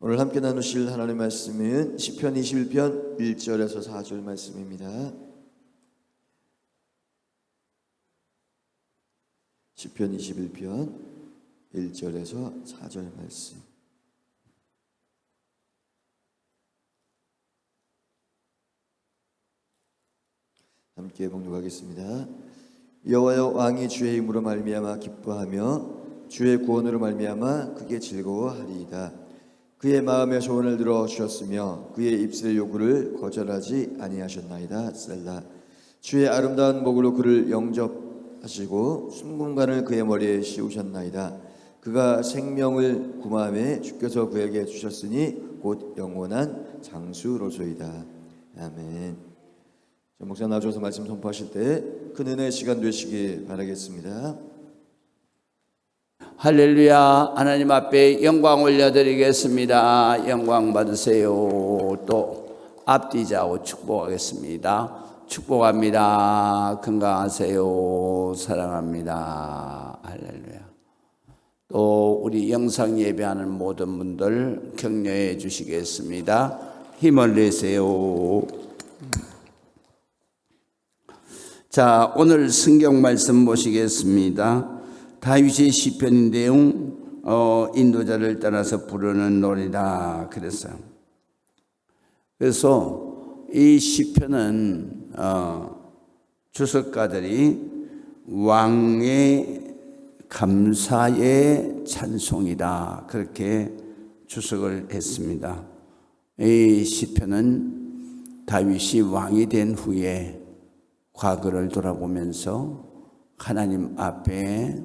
오늘 함께 나누실 하나님의 말씀은 시편 21편 1절에서 4절 말씀입니다. 시편 21편 1절에서 4절 말씀. 함께 봉독하겠습니다. 여호와여, 왕이 주의 힘으로 말미암아 기뻐하며 주의 구원으로 말미암아 크게 즐거워하리이다. 그의 마음의 소원을 들어 주셨으며 그의 입술의 요구를 거절하지 아니하셨나이다. 셀라. 주의 아름다운 목으로 그를 영접하시고 순금관을 그의 머리에 씌우셨나이다. 그가 생명을 구마함에 주께서 그에게 주셨으니 곧 영원한 장수로소이다. 아멘. 목사 나와주셔서 말씀 선포하실 때 큰 은혜의 시간 되시기 바라겠습니다. 할렐루야. 하나님 앞에 영광 올려드리겠습니다. 영광 받으세요. 또 앞뒤좌우 축복하겠습니다. 축복합니다. 건강하세요. 사랑합니다. 할렐루야. 또 우리 영상 예배하는 모든 분들 격려해 주시겠습니다. 힘을 내세요. 자, 오늘 성경 말씀 보시겠습니다. 다윗의 시편인데요, 인도자를 따라서 부르는 노래다 그랬어요. 그래서 이 시편은 주석가들이 왕의 감사의 찬송이다 그렇게 주석을 했습니다. 이 시편은 다윗이 왕이 된 후에 과거를 돌아보면서 하나님 앞에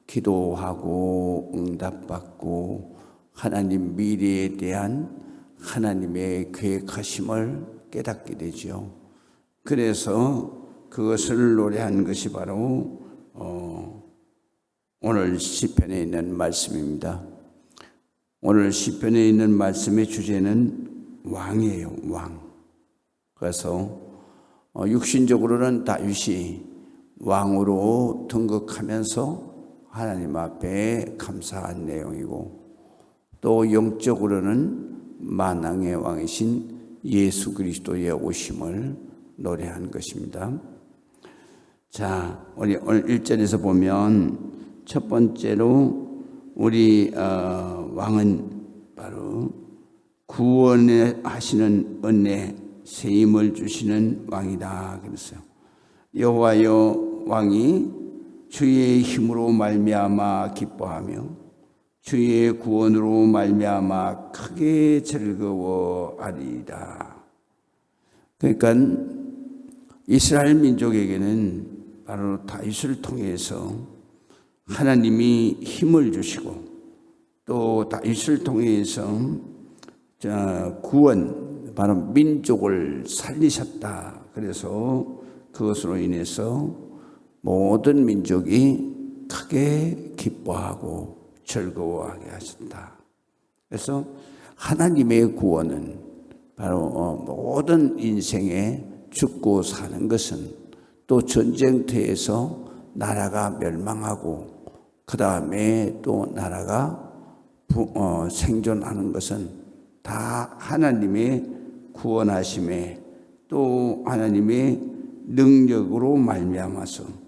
기도하고 응답받고 하나님 미래에 대한 하나님의 계획하심을 깨닫게 되죠. 그래서 그것을 노래한 것이 바로 오늘 시편에 있는 말씀입니다. 오늘 시편에 있는 말씀의 주제는 왕이에요. 왕. 그래서 육신적으로는 다윗이 왕으로 등극하면서 하나님 앞에 감사한 내용이고, 또 영적으로는 만왕의 왕이신 예수 그리스도의 오심을 노래한 것입니다. 자, 우리 오늘 1절에서 보면 첫 번째로 우리 왕은 바로 구원하시는 은혜, 새 힘을 주시는 왕이다 그랬어요. 여호와여, 왕이 주의 힘으로 말미암아 기뻐하며 주의 구원으로 말미암아 크게 즐거워하리이다. 그러니까 이스라엘 민족에게는 바로 다윗을 통해서 하나님이 힘을 주시고, 또 다윗을 통해서 구원, 바로 민족을 살리셨다. 그래서 그것으로 인해서 모든 민족이 크게 기뻐하고 즐거워하게 하셨다. 그래서 하나님의 구원은 바로 모든 인생에 죽고 사는 것은, 또 전쟁터에서 나라가 멸망하고 그 다음에 또 나라가 생존하는 것은 다 하나님의 구원하심에, 또 하나님의 능력으로 말미암아서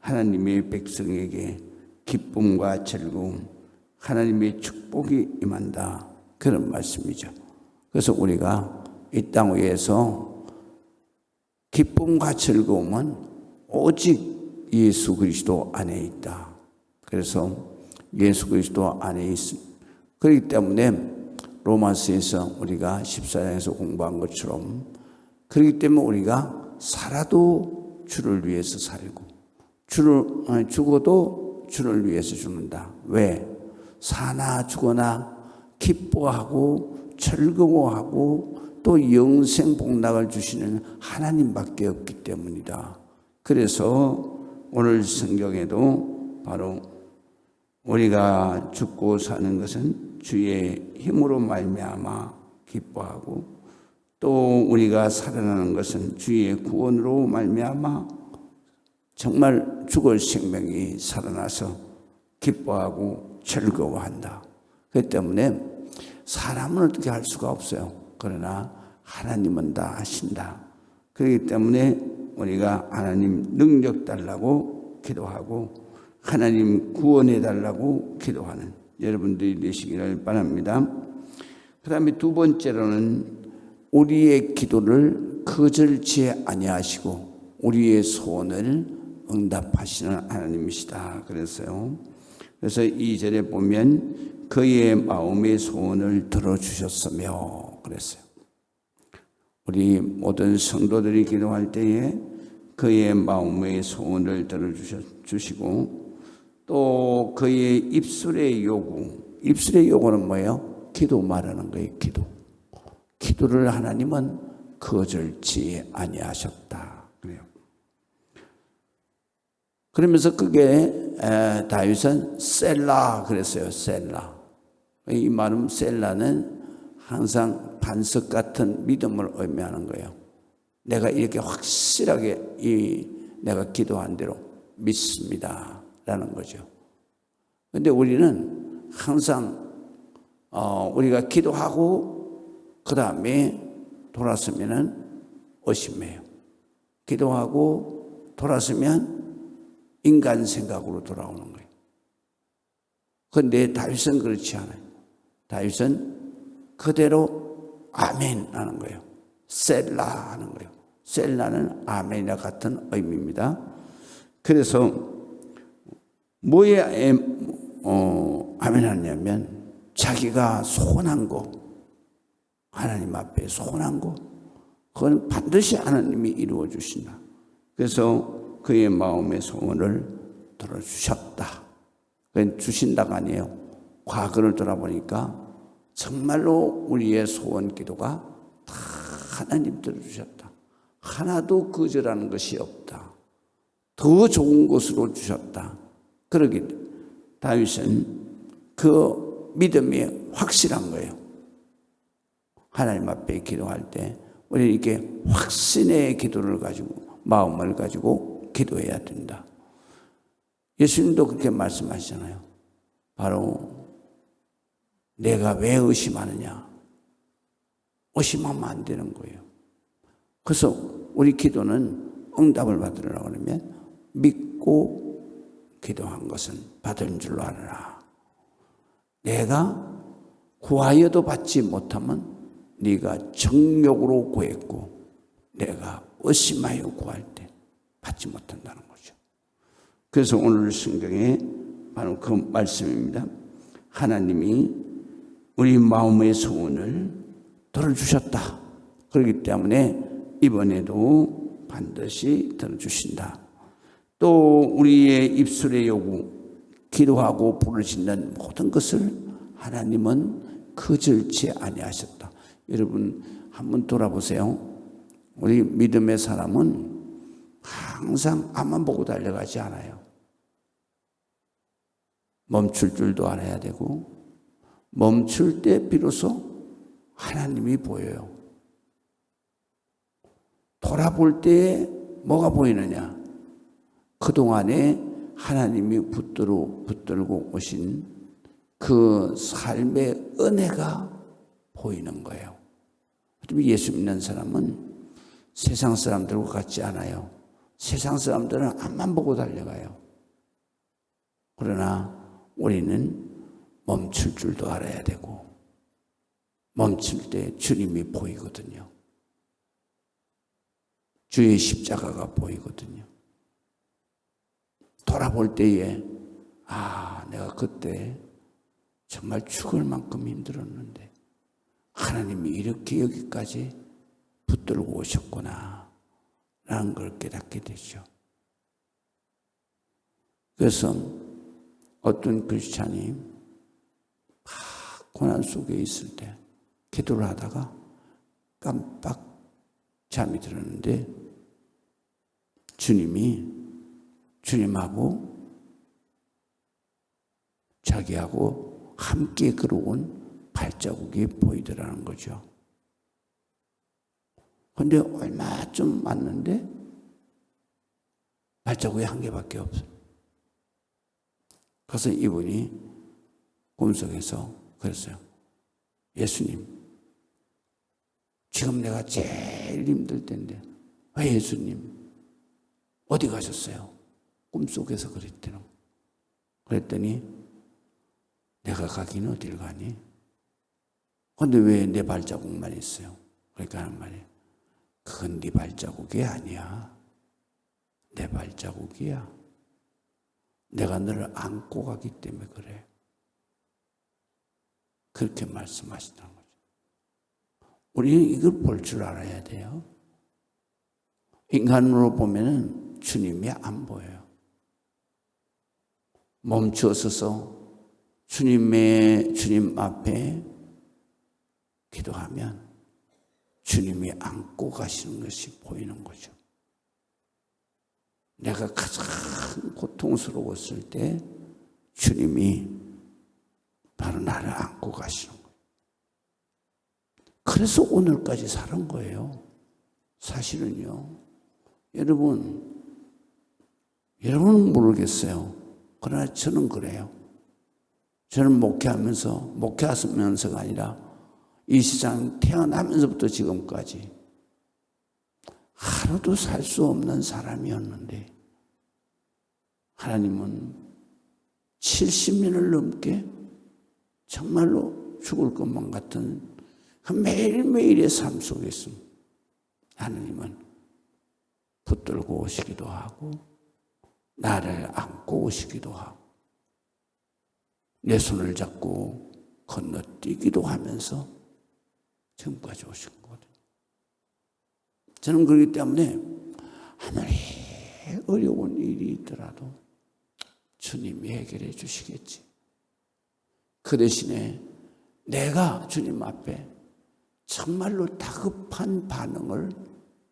하나님의 백성에게 기쁨과 즐거움, 하나님의 축복이 임한다, 그런 말씀이죠. 그래서 우리가 이 땅 위에서 기쁨과 즐거움은 오직 예수 그리스도 안에 있다. 그래서 예수 그리스도 안에 있습니다. 그렇기 때문에 로마서에서 우리가 14장에서 공부한 것처럼, 그렇기 때문에 우리가 살아도 주를 위해서 살고 죽어도 주를 위해서 죽는다. 왜? 사나 죽거나 기뻐하고 즐거워하고 또 영생 복락을 주시는 하나님밖에 없기 때문이다. 그래서 오늘 성경에도 바로 우리가 죽고 사는 것은 주의 힘으로 말미암아 기뻐하고, 또 우리가 살아나는 것은 주의 구원으로 말미암아 정말 죽을 생명이 살아나서 기뻐하고 즐거워한다. 그렇기 때문에 사람은 어떻게 할 수가 없어요. 그러나 하나님은 다 하신다. 그렇기 때문에 우리가 하나님 능력 달라고 기도하고 하나님 구원해 달라고 기도하는 여러분들이 되시기를 바랍니다. 그 다음에 두 번째로는 우리의 기도를 거절치 아니하시고 우리의 소원을 응답하시는 하나님이시다 그랬어요. 그래서 2절에 보면 그의 마음의 소원을 들어주셨으며 그랬어요. 우리 모든 성도들이 기도할 때에 그의 마음의 소원을 들어주시고 또 그의 입술의 요구는 뭐예요? 기도 말하는 거예요. 기도를 하나님은 거절치 아니하셨다 그래요. 그러면서 그게 다윗은 셀라 그랬어요. 셀라. 이 말은 셀라는 항상 반석 같은 믿음을 의미하는 거예요. 내가 이렇게 확실하게 내가 기도한 대로 믿습니다 라는 거죠. 그런데 우리는 항상 우리가 기도하고 그 다음에 돌아서면은 의심해요. 기도하고 돌아서면 인간 생각으로 돌아오는 거예요. 그런데 다윗은 그렇지 않아요. 다윗은 그대로 아멘 하는 거예요. 셀라 하는 거예요. 셀라는 아멘이나 같은 의미입니다. 그래서 뭐에 아멘 하냐면 자기가 소원한 거, 하나님 앞에 소원한 거, 그건 반드시 하나님이 이루어 주신다. 그래서 그의 마음의 소원을 들어주셨다. 그건 주신다가 아니에요. 과거를 돌아보니까 정말로 우리의 소원 기도가 다 하나님 들어주셨다. 하나도 거절하는 것이 없다. 더 좋은 것으로 주셨다. 그러기 때문에 다윗은 그 믿음이 확실한 거예요. 하나님 앞에 기도할 때 우리는 이렇게 확신의 기도를 가지고 마음을 가지고 기도해야 된다. 예수님도 그렇게 말씀하시잖아요. 바로 내가 왜 의심하느냐? 의심하면 안 되는 거예요. 그래서 우리 기도는 응답을 받으려고 하면 믿고 기도한 것은 받은 줄로 알아라. 내가 구하여도 받지 못하면 네가 정욕으로 구했고 내가 의심하여 구할 때 받지 못한다는 거죠. 그래서 오늘 성경에 바로 그 말씀입니다. 하나님이 우리 마음의 소원을 들어주셨다. 그렇기 때문에 이번에도 반드시 들어주신다. 또 우리의 입술의 요구, 기도하고 부르짖는 모든 것을 하나님은 거절치 아니하셨다. 여러분 한번 돌아보세요. 우리 믿음의 사람은 항상 앞만 보고 달려가지 않아요. 멈출 줄도 알아야 되고 멈출 때 비로소 하나님이 보여요. 돌아볼 때에 뭐가 보이느냐? 그동안에 하나님이 붙들고 오신 그 삶의 은혜가 보이는 거예요. 예수 믿는 사람은 세상 사람들과 같지 않아요. 세상 사람들은 앞만 보고 달려가요. 그러나 우리는 멈출 줄도 알아야 되고 멈출 때 주님이 보이거든요. 주의 십자가가 보이거든요. 돌아볼 때에 내가 그때 정말 죽을 만큼 힘들었는데 하나님이 이렇게 여기까지 붙들고 오셨구나 라는 걸 깨닫게 되죠. 그래서 어떤 크리스찬이 고난 속에 있을 때 기도를 하다가 깜빡 잠이 들었는데 주님하고 자기하고 함께 걸어온 발자국이 보이더라는 거죠. 그런데 얼마쯤 왔는데 발자국이 한 개밖에 없어요. 그래서 이분이 꿈속에서 그랬어요. 예수님, 지금 내가 제일 힘들 텐데 왜 예수님 어디 가셨어요? 꿈속에서 그랬대요. 그랬더니 내가 가긴 어딜 가니? 근데 왜 내 발자국만 있어요? 그러니까 하는 말이에요. 그건 네 발자국이 아니야. 내 발자국이야. 내가 너를 안고 가기 때문에 그래. 그렇게 말씀하시는 거죠. 우리는 이걸 볼 줄 알아야 돼요. 인간으로 보면은 주님이 안 보여요. 멈추어서서 주님 앞에 기도하면 주님이 안고 가시는 것이 보이는 거죠. 내가 가장 고통스러웠을 때 주님이 바로 나를 안고 가시는 거예요. 그래서 오늘까지 살은 거예요. 사실은요. 여러분은 모르겠어요. 그러나 저는 그래요. 저는 목회하면서가 아니라 이 세상 태어나면서부터 지금까지 하루도 살 수 없는 사람이었는데 하나님은 70년을 넘게 정말로 죽을 것만 같은 그 매일매일의 삶 속에서 하나님은 붙들고 오시기도 하고 나를 안고 오시기도 하고 내 손을 잡고 건너뛰기도 하면서 지금까지 오신 거거든요. 저는 그렇기 때문에 아무리 어려운 일이 있더라도 주님이 해결해 주시겠지. 그 대신에 내가 주님 앞에 정말로 다급한 반응을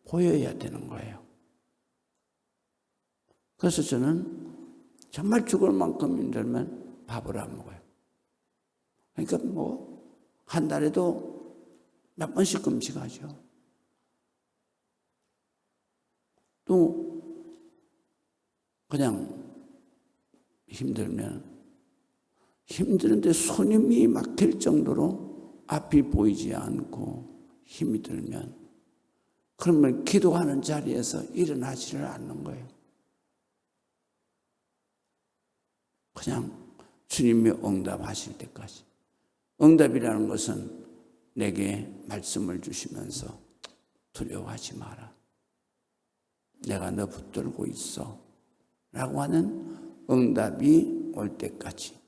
보여야 되는 거예요. 그래서 저는 정말 죽을 만큼 힘들면 밥을 안 먹어요. 그러니까 한 달에도 몇 번씩 금식하죠. 또 그냥 힘드는데 손님이 막힐 정도로 앞이 보이지 않고 힘이 들면 그러면 기도하는 자리에서 일어나지를 않는 거예요. 그냥 주님이 응답하실 때까지. 응답이라는 것은 내게 말씀을 주시면서 두려워하지 마라. 내가 너 붙들고 있어. 라고 하는 응답이 올 때까지.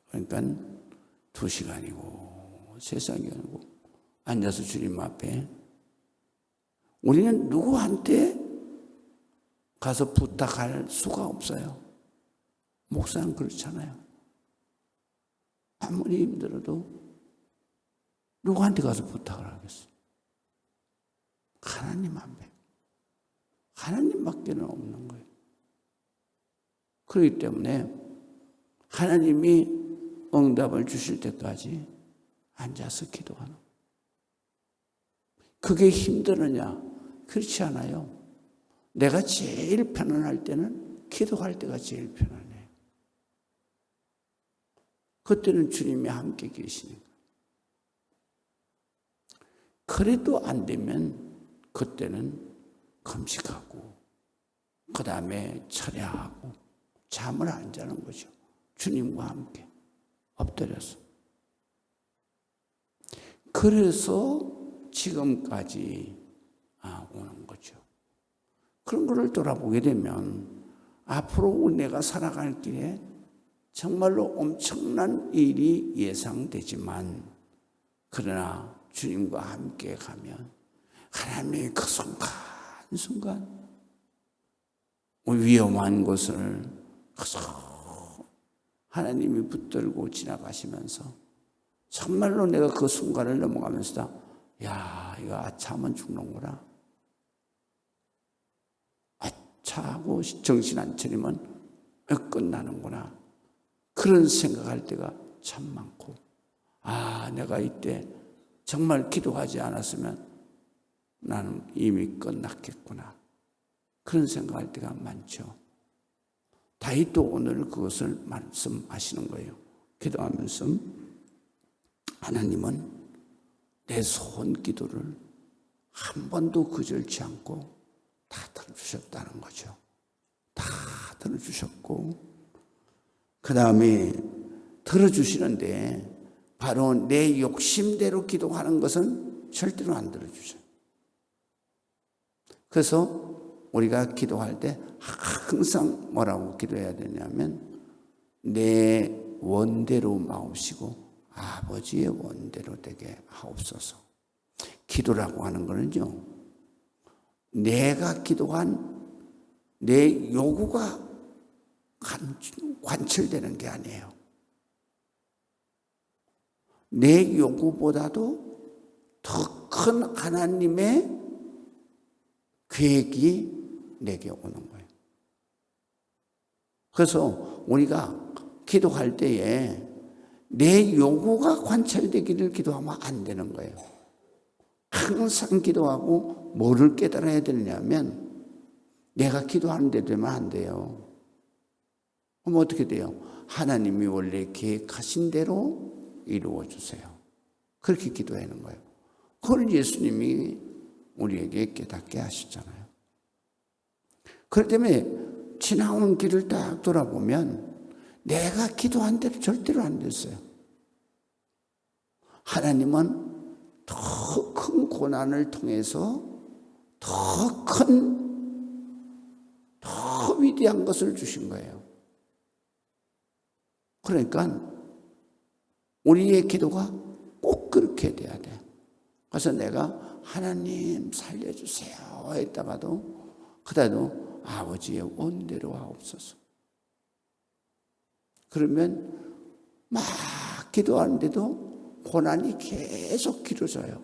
그러니까 2시간이고 3시간이고 앉아서 주님 앞에 우리는 누구한테 가서 부탁할 수가 없어요. 목사는 그렇잖아요. 아무리 힘들어도 누구한테 가서 부탁을 하겠어요? 하나님 앞에. 하나님밖에는 없는 거예요. 그렇기 때문에 하나님이 응답을 주실 때까지 앉아서 기도하는 거예요. 그게 힘드느냐? 그렇지 않아요. 내가 제일 편안할 때는 기도할 때가 제일 편안해요. 그때는 주님이 함께 계시니까. 그래도 안 되면 그때는 금식하고 그 다음에 철야하고 잠을 안 자는 거죠. 주님과 함께 엎드려서. 그래서 지금까지 오는 거죠. 그런 거를 돌아보게 되면 앞으로 내가 살아갈 길에 정말로 엄청난 일이 예상되지만 그러나 주님과 함께 가면 하나님의 그 순간 위험한 것을 하나님이 붙들고 지나가시면서 정말로 내가 그 순간을 넘어가면서 야, 이거 아차하면 죽는구나. 아차하고 정신 안 차리면 끝나는구나. 그런 생각할 때가 참 많고 내가 이때 정말 기도하지 않았으면 나는 이미 끝났겠구나. 그런 생각할 때가 많죠. 다윗도 오늘 그것을 말씀하시는 거예요. 기도하면서 하나님은 내 소원 기도를 한 번도 거절치 않고 다 들어주셨다는 거죠. 다 들어주셨고, 그 다음에 들어주시는데 바로 내 욕심대로 기도하는 것은 절대로 안 들어주셔요. 그래서 우리가 기도할 때 항상 뭐라고 기도해야 되냐면 내 원대로 마옵시고 아버지의 원대로 되게 하옵소서. 기도라고 하는 거는요, 내가 기도한 내 요구가 관철되는 게 아니에요. 내 요구보다도 더 큰 하나님의 계획이 내게 오는 거예요. 그래서 우리가 기도할 때에 내 요구가 관철되기를 기도하면 안 되는 거예요. 항상 기도하고 뭐를 깨달아야 되냐면 내가 기도하는 데 되면 안 돼요. 그럼 어떻게 돼요? 하나님이 원래 계획하신 대로 이루어 주세요. 그렇게 기도하는 거예요. 그걸 예수님이 우리에게 깨닫게 하시잖아요. 그렇기 때문에 지나오는 길을 딱 돌아보면 내가 기도한 대로 절대로 안 됐어요. 하나님은 더 큰 고난을 통해서 더 위대한 것을 주신 거예요. 그러니까 우리의 기도가 꼭 그렇게 돼야 돼. 그래서 내가 하나님 살려주세요 했다가도 그다도 아버지의 원대로 하옵소서. 그러면 막 기도하는데도 고난이 계속 길어져요.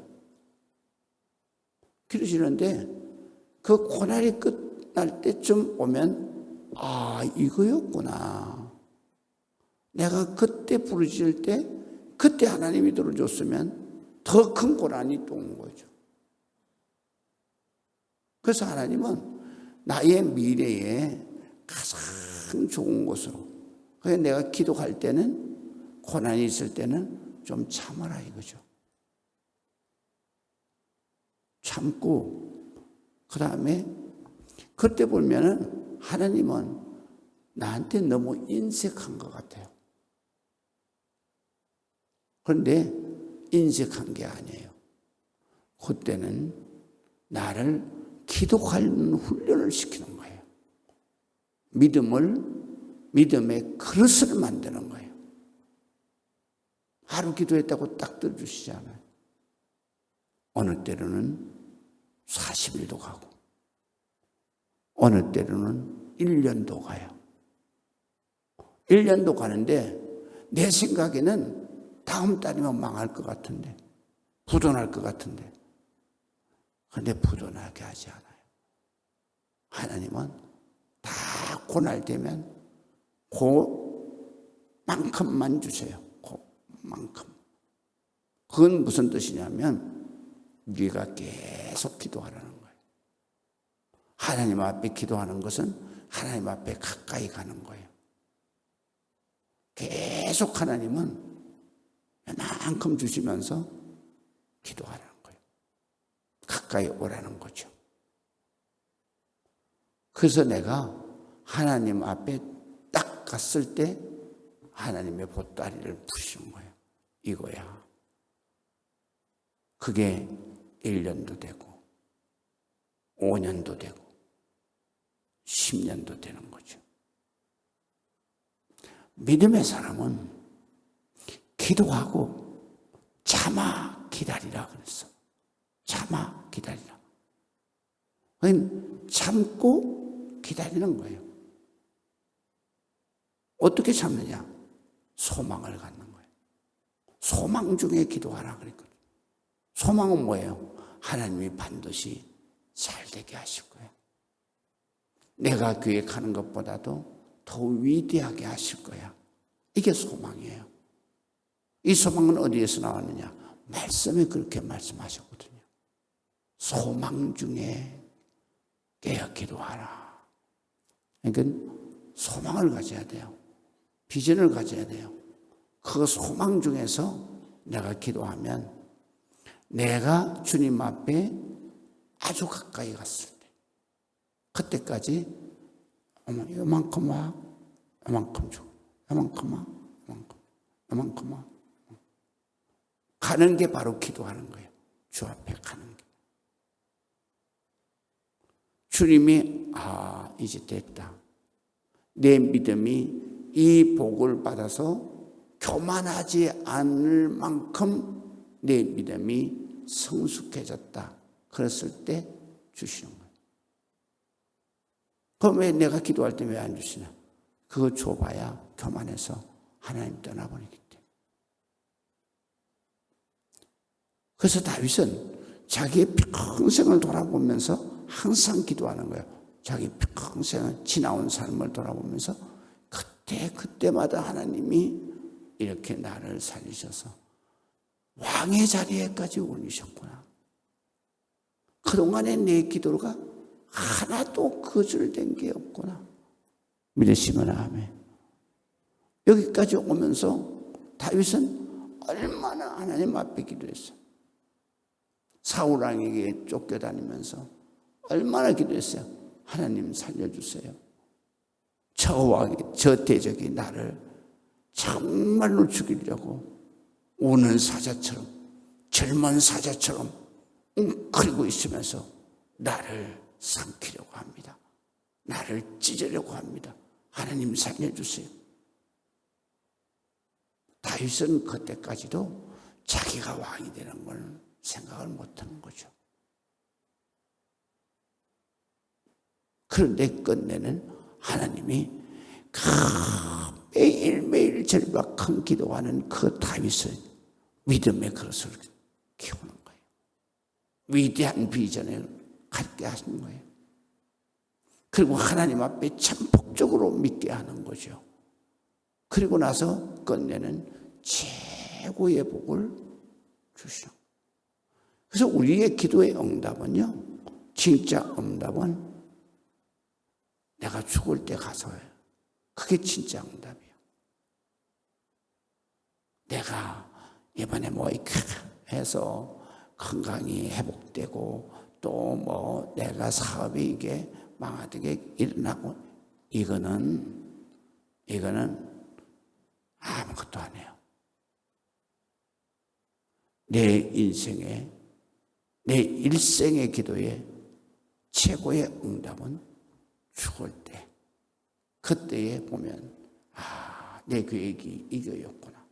길어지는데 그 고난이 끝날 때쯤 오면 아, 이거였구나. 내가 그때 부르짖을 때 그때 하나님이 들어줬으면 더 큰 고난이 또 온 거죠. 그래서 하나님은 나의 미래에 가장 좋은 곳으로, 그래서 내가 기도할 때는 고난이 있을 때는 좀 참아라 이거죠. 참고 그 다음에 그때 보면은 하나님은 나한테 너무 인색한 것 같아요. 그런데 인색한 게 아니에요. 그때는 나를 기도하는 훈련을 시키는 거예요. 믿음의 그릇을 만드는 거예요. 하루 기도했다고 딱 들어주시지 않아요. 어느 때로는 40일도 가고 어느 때로는 1년도 가요. 1년도 가는데 내 생각에는 다음 달이면 망할 것 같은데, 부도날 것 같은데, 그런데 부도나게 하지 않아요. 하나님은 다 고날 되면 그만큼만 주세요. 그만큼. 그건 무슨 뜻이냐면 네가 계속 기도하라는 거예요. 하나님 앞에 기도하는 것은 하나님 앞에 가까이 가는 거예요. 계속 하나님은 이만큼 주시면서 기도하라는 거예요. 가까이 오라는 거죠. 그래서 내가 하나님 앞에 딱 갔을 때 하나님의 보따리를 푸시는 거예요. 이거야. 그게 1년도 되고 5년도 되고 10년도 되는 거죠. 믿음의 사람은 기도하고 참아 기다리라 그랬어. 참아 기다리라. 참고 기다리는 거예요. 어떻게 참느냐? 소망을 갖는 거예요. 소망 중에 기도하라 그랬거든요. 소망은 뭐예요? 하나님이 반드시 잘 되게 하실 거예요. 내가 계획하는 것보다도 더 위대하게 하실 거야. 이게 소망이에요. 이 소망은 어디에서 나왔느냐? 말씀에 그렇게 말씀하셨거든요. 소망 중에 깨어 기도하라. 그러니까 소망을 가져야 돼요. 비전을 가져야 돼요. 그 소망 중에서 내가 기도하면 내가 주님 앞에 아주 가까이 갔을 때 그때까지 요만큼 와, 요만큼 줘, 요만큼 와, 요만큼 와. 가는 게 바로 기도하는 거예요. 주 앞에 가는 게. 주님이 이제 됐다. 내 믿음이 이 복을 받아서 교만하지 않을 만큼 내 믿음이 성숙해졌다. 그랬을 때 주시는 거예요. 그럼 왜 내가 기도할 때 왜 안 주시냐? 그거 줘봐야 교만해서 하나님 떠나버리기 때문에. 그래서 다윗은 자기의 평생을 돌아보면서 항상 기도하는 거예요. 자기 평생을 지나온 삶을 돌아보면서 그때마다 하나님이 이렇게 나를 살리셔서 왕의 자리에까지 올리셨구나. 그동안에 내 기도가 하나도 거절된 게 없구나. 믿으시면 아멘. 여기까지 오면서 다윗은 얼마나 하나님 앞에 기도했어요. 사울 왕에게 쫓겨다니면서 얼마나 기도했어요. 하나님 살려주세요. 저 대적이 나를 정말로 죽이려고 우는 사자처럼, 젊은 사자처럼 웅크리고 있으면서 나를 삼키려고 합니다. 나를 찢으려고 합니다. 하나님 살려주세요. 다윗은 그때까지도 자기가 왕이 되는 걸 생각을 못하는 거죠. 그런데 끝내는 하나님이 매일매일 절박한 기도하는 그 다윗을 믿음의 그릇을 키우는 거예요. 위대한 비전을 갖게 하시는 거예요. 그리고 하나님 앞에 참폭적으로 믿게 하는 거죠. 그리고 나서 끝내는 최고의 복을 주시오. 그래서 우리의 기도의 응답은요, 진짜 응답은 내가 죽을 때 가서예요. 그게 진짜 응답이에요. 내가 이번에 이렇게 해서 건강이 회복되고 또 내가 사업이 이게 망하게 일어나고 이거는 아무것도 안 해요. 내 인생에 내 일생의 기도에 최고의 응답은 죽을 때, 그때에 보면 내 계획이 이거였구나.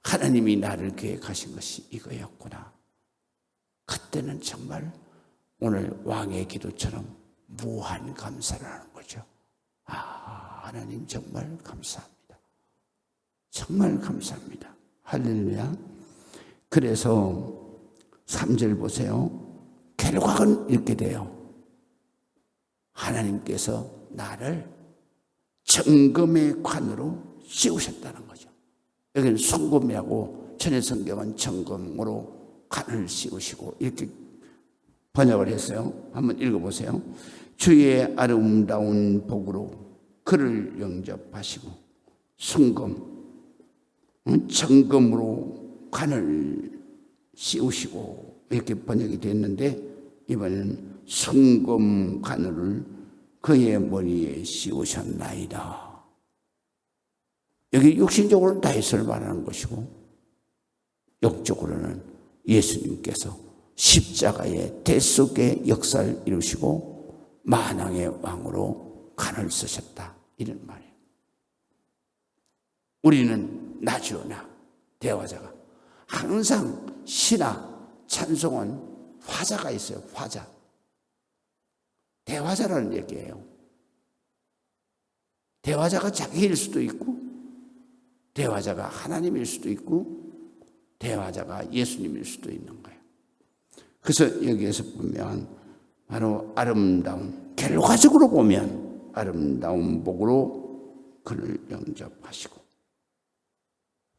하나님이 나를 계획하신 것이 이거였구나. 그때는 정말 오늘 왕의 기도처럼 무한 감사를 하는 거죠. 하나님 정말 감사합니다. 정말 감사합니다. 할렐루야. 그래서 3절 보세요. 결과는 이렇게 돼요. 하나님께서 나를 정금의 관으로 씌우셨다는 거죠. 여기는 순금이라고 천연성경은 정금으로 관을 씌우시고 이렇게 번역을 했어요. 한번 읽어보세요. 주의 아름다운 복으로 그를 영접하시고 순금, 정금으로 관을 씌우시고 이렇게 번역이 됐는데 이번에는 순금 관을 그의 머리에 씌우셨나이다. 여기 육신적으로는 다윗을 말하는 것이고 영적으로는 예수님께서 십자가의 대속의 역사를 이루시고 만왕의 왕으로 관을 쓰셨다. 이런 말이에요. 우리는 나주나 대화자가 항상 시나 찬송은 화자가 있어요. 화자. 대화자라는 얘기예요. 대화자가 자기일 수도 있고 대화자가 하나님일 수도 있고 대화자가 예수님일 수도 있는 거예요. 그래서 여기에서 보면 바로 아름다운, 결과적으로 보면 아름다운 복으로 그를 영접하시고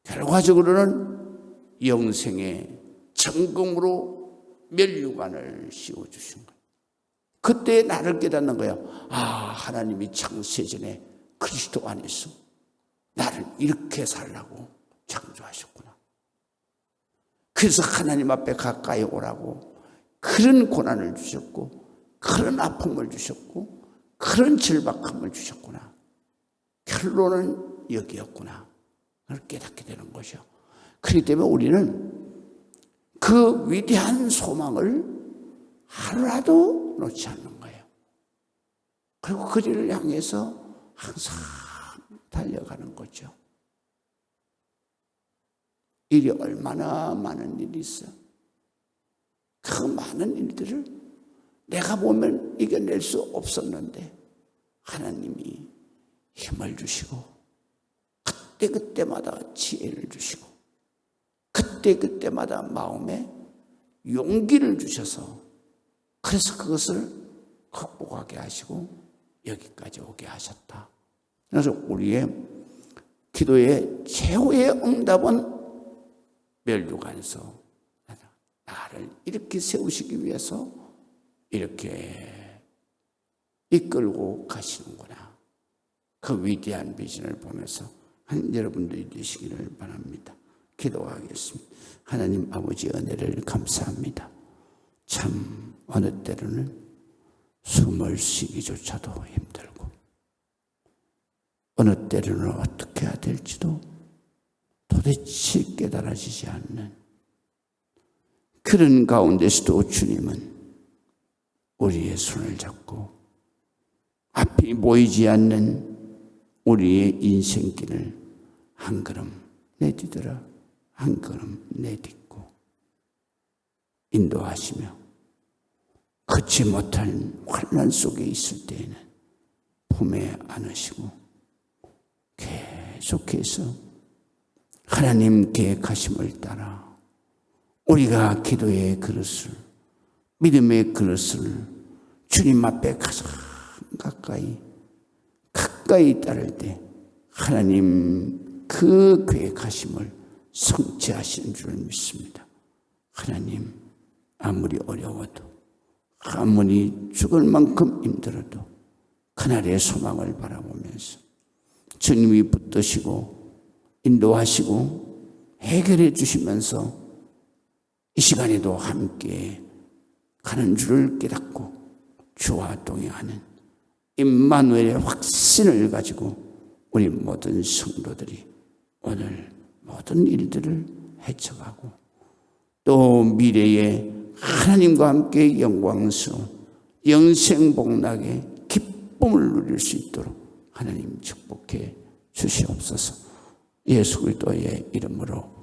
결과적으로는 영생의 정금으로 면류관을 씌워주신 거예요. 그때 나를 깨닫는 거예요. 하나님이 창세전에 그리스도 안에서 나를 이렇게 살라고 창조하셨구나. 그래서 하나님 앞에 가까이 오라고 그런 고난을 주셨고, 그런 아픔을 주셨고, 그런 절박함을 주셨구나. 결론은 여기였구나. 그걸 깨닫게 되는 것이요. 그렇기 때문에 우리는 그 위대한 소망을 하루라도 놓지 않는 거예요. 그리고 그 길을 향해서 항상 달려가는 거죠. 일이 얼마나 많은 일이 있어. 그 많은 일들을 내가 보면 이겨낼 수 없었는데 하나님이 힘을 주시고 그때그때마다 지혜를 주시고 그때그때마다 마음에 용기를 주셔서 그래서 그것을 극복하게 하시고 여기까지 오게 하셨다. 그래서 우리의 기도의 최후의 응답은 멸류관에서 나를 이렇게 세우시기 위해서 이렇게 이끌고 가시는구나. 그 위대한 비전을 보면서 여러분들이 되시기를 바랍니다. 기도하겠습니다. 하나님 아버지 은혜를 감사합니다. 참 어느 때로는 숨을 쉬기조차도 힘들고 어느 때로는 어떻게 해야 될지도 도대체 깨달아지지 않는 그런 가운데서도 주님은 우리의 손을 잡고 앞이 보이지 않는 우리의 인생길을 한 걸음 내디더라 한 걸음 내딛고 인도하시며 걷지 못한 환난 속에 있을 때에는 품에 안으시고 계속해서 하나님 계획하심을 따라 우리가 기도의 그릇을 믿음의 그릇을 주님 앞에 가장 가까이 따를 때 하나님 그 계획하심을 성취하시는 줄 믿습니다. 하나님 아무리 어려워도 아무리 죽을 만큼 힘들어도 그날의 소망을 바라보면서 주님이 붙드시고 인도하시고 해결해 주시면서 이 시간에도 함께 가는 줄을 깨닫고 주와 동행하는 임마누엘의 확신을 가지고 우리 모든 성도들이 오늘 모든 일들을 헤쳐가고 또 미래에 하나님과 함께 영광스러운 영생복락의 기쁨을 누릴 수 있도록 하나님 축복해 주시옵소서. 예수 그리스도의 이름으로